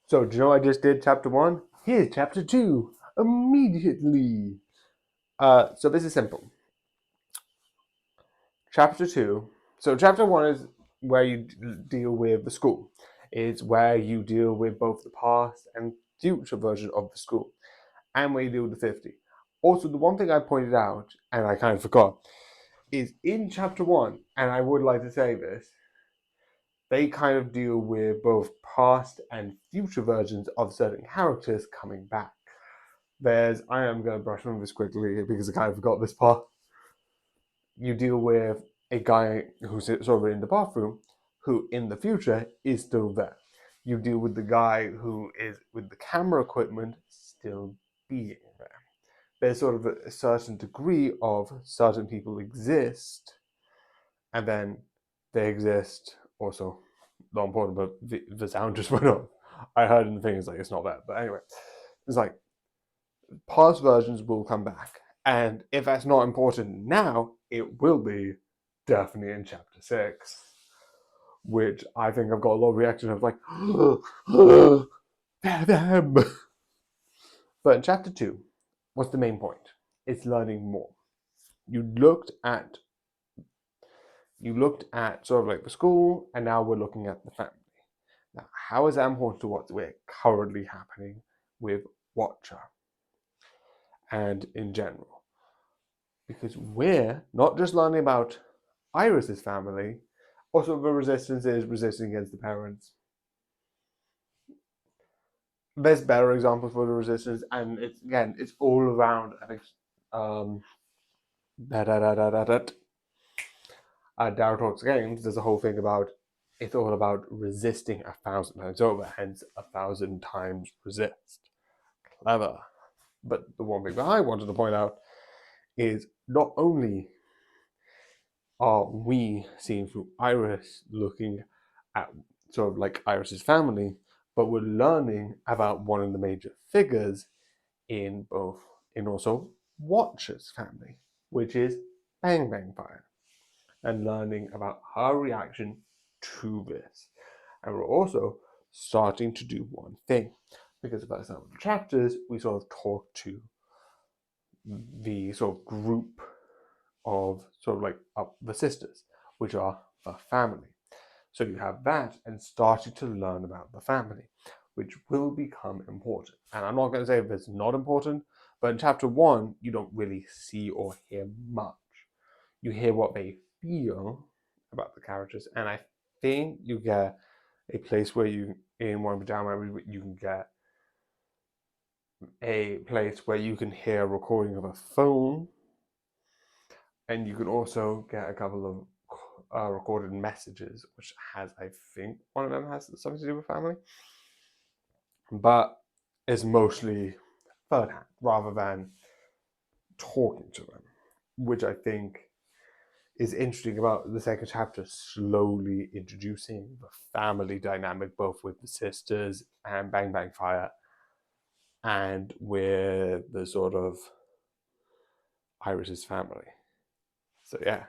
So, do you know I just did chapter 1? Here's chapter 2 immediately. So this is simple. Chapter 2. So, chapter 1 is where you deal with the school. It's where you deal with both the past and future version of the school, and where you deal with the 50. Also, the one thing I pointed out, and I kind of forgot, is in chapter 1, and I would like to say this, they kind of deal with both past and future versions of certain characters coming back. I am going to brush over this quickly because I kind of forgot this part. You deal with a guy who's sort of in the bathroom who in the future is still there. You deal with the guy who is with the camera equipment still being there. There's sort of a certain degree of certain people exist, and then they exist also. Not important, but the sound just went off. I heard in the thing, it's like, it's not that. But anyway, it's like past versions will come back. And if that's not important now, it will be definitely in chapter 6, which I think I've got a lot of reaction of like, they're them. But in chapter 2, what's the main point? It's learning more. You looked at sort of like the school, and now we're looking at the family. Now, how is that important to what's currently happening with Watcher and in general? Because we're not just learning about Iris's family, also the resistance is resisting against the parents. There's better examples for the resistance, and it's all around. I think Darrow Talks Games. There's a whole thing about it's all about resisting 1,000 times over, hence 1,000 times resist. Clever. But the one thing that I wanted to point out is not only are we seeing through Iris looking at sort of like Iris's family, but we're learning about one of the major figures in also Watcher's family, which is Bang Bang Fire, and learning about her reaction to this. And we're also starting to do one thing, because by some of the chapters, we sort of talk to the sort of group of sort of like the sisters, which are the family. So you have that and starting to learn about the family, which will become important. And I'm not going to say if it's not important, but in chapter 1, you don't really see or hear much. You hear what they feel about the characters, and I think you get a place where in one of the down you can get a place where you can hear a recording of a phone, and you can also get a couple of recorded messages, which I think one of them has something to do with family, but it's mostly third hand rather than talking to them, which I think is interesting about the second chapter, slowly introducing the family dynamic, both with the sisters and Bang Bang Fire, and with the sort of Iris's family. So yeah.